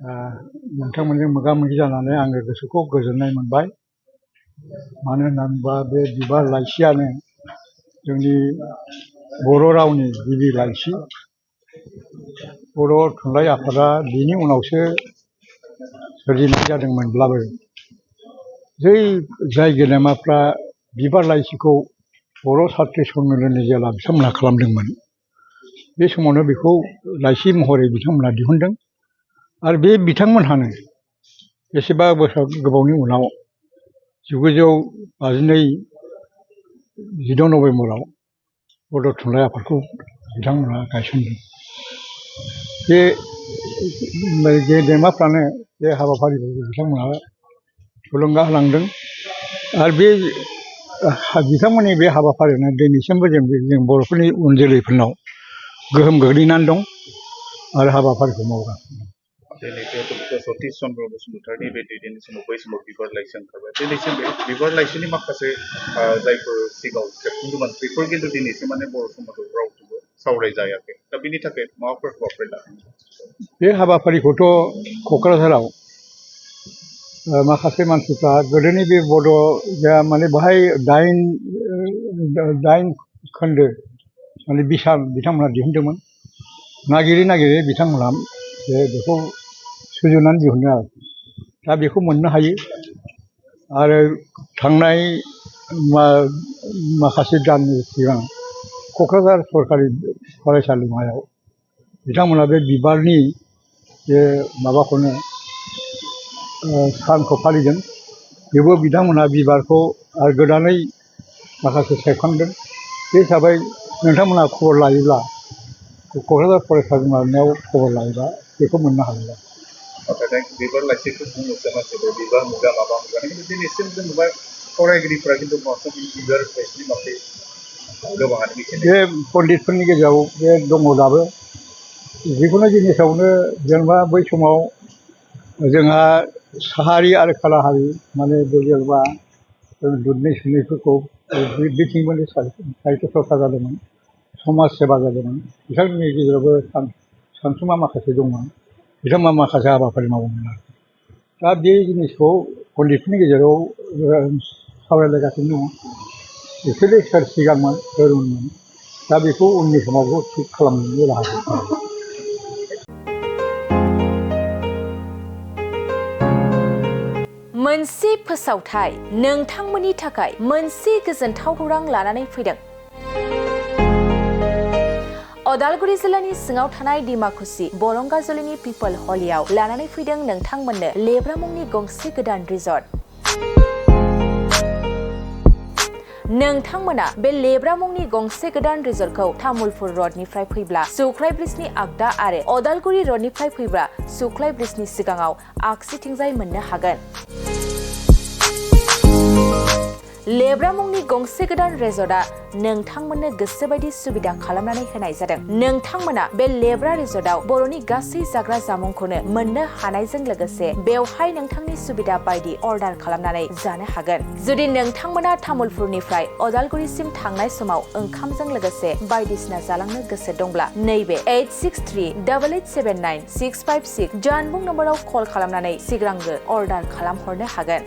नोंथांमोनजों मोगा-मोगि जानानै आङो गोसोखौ गोजोननाय मोनबाय। मानो होनना बुङोबा बे बिबार लाइसियानो जोंनि बर' रावनि गिबि लाइसि। बर' थुनलाइ आफादा बिनि उनावसो सोरजिनाय जादोंमोनब्लाबो जाय गेदेमाफ्रा बिबार लाइसिखौ बर' सात्र सन्मिलननि जेला बिथांमोनहा खालामदोंमोन, बे समावनो बेखौ लाइसि महरै बिथांमोनहा दिहुनदों। आरो बे बिथांमोनहानो बेसेबा बोसोर गोबावनि उनाव 1952 जिद' नभेम्बराव बड' थुनलाइ आफादखौ बिथांमोनहा गायसनदों। बे गेदेमाफ्रानो बे हाबाफारिफोरखौ बिथांमोनहा थुलुंगा होलांदों। आरो बे बिथांमोननि बे हाबाफारियानो दिनैसिमबो जों बर'फोरनि उन जोलैफोरनाव गोहोम गोग्लैनानै दं आरो हाबाफारिखौ मावगासिनो दं। दिनै जिहेतु सतीश चन्द्र बसुमतारीनि बे दैदेननाय समाव बै समाव बिबार लाइसि ओंखारबाय। दिनैसिम बे बिबार लाइसिनि माखासे जायफोर सिगाङाव सेबखांदोंमोन बेफोर खिन्थु दिनैसिम बर' समाजाव रावजोंबो सावरायजायाखै। दा बिनि थाखाय माबाफोर हाबाफारि लादों? बे हाबाफारिखौथ' क'क्राझाराव माखासे मानसिफ्रा गोदोनि बे बड' माने बाहाय 8 खोन्दो माने बिसार बिथांमोनहा दिहुनदोंमोन। नागिरै बिथांमोनहा बेखौ सुजुनानै दिहुनदों आरो दा बेखौ मोननो हायो। आरो थांनाय माखासे दाननि सिगां क'क्राझार सरकारि फरायसालिमायाव बिथांमोना बे बिबारनि बे माबाखौनो सानखौ फालिदों। बेबो बिथांमोनहा बिबारखौ आरो गोदानै माखासे सेबखांदों। बे हिसाबै नोंथांमोनहा खबर लायोब्ला क'क्राझार फरायसालिमायाव खबर लायोबा बेखौ मोननो हागोन। नाथाय बिबार लाइसिखौ बुङोसो मानसिफोर बिबार मुगा माबा मुगा, खिन्थु दिनैसिम जों नुबाय फरायगिरिफ्रा खिन्थु बांसिन बिबार लाइसिनि बागै गोबाङानो मिथिनाय। बे पन्डितफोरनि गेजेराव बे दङ दाबो। जिखुनु जिनिसावनो जेनेबा बै समाव जोंहा साहारि आरो खोलाहारि माने जेनेबा दुधनै सुनैफोरखौ बिथिंबो साहित्य चर्चा जादोंमोन, समाज सेबा जादोंमोन। बिथांमोननि गेजेरावबो सानसुमा माखासे दंमोन। बिथांमोना माखासे हाबाफारि मावोमोन आरो दा बे जिनिसखौ पन्डितफोरनि गेजेराव सावरायलायगासिनो दङ। एक्सुवेलि सोर सिगांमोन सोर उनमोन, दा बेखौ उननि समावबो थिग खालामनायनि राहा दं। मोनसे फोसावथाय नोंथांमोननि थाखाय मोनसे गोजोनथाव खौरां लानानै फैदों। अदालगुरि जिल्लानि सिङाव थानाय डिमाकुसि बरंगाजुलिनि पिपल हलियाव लानानै फैदों नोंथांमोननो लेब्रा मुंनि गंसे गोदान रिजर्ट। नोंथांमोना बे लेब्रा मुंनि गंसे गोदान रिजर्टखौ तामुलपुर रडनिफ्राय फैब्ला सुख्लाय ब्रिजनि आगदा आरो अदालगुरि रडनिफ्राय फैब्ला सुख्लाय ब्रिजनि सिगाङाव आगसिथिंजाय मोननो हागोन। लेब्रा मुंनि गंसे गोदान रिजर्टआ नोंथांमोननो गोसोबायदि सुबिदा खालामनानै होनाय जादों। नोंथांमोना बे लेब्रा रिजर्टआव बर'नि गासै जाग्रा जामुंखौनो मोननो हानायजों लोगोसे बेवहाय नोंथांनि सुबिदा बायदि अर्डार खालामनानै जानो हागोन। जुदि नोंथांमोना तामुलपुरनिफ्राय अदालगुरिसिम थांनाय समाव ओंखामजों लोगोसे बायदिसिना जालांनो गोसो दंब्ला नैबे 8638879656 जानबुं नम्बराव कल खालामनानै सिगांग्रो अर्डार खालामहरनो हागोन।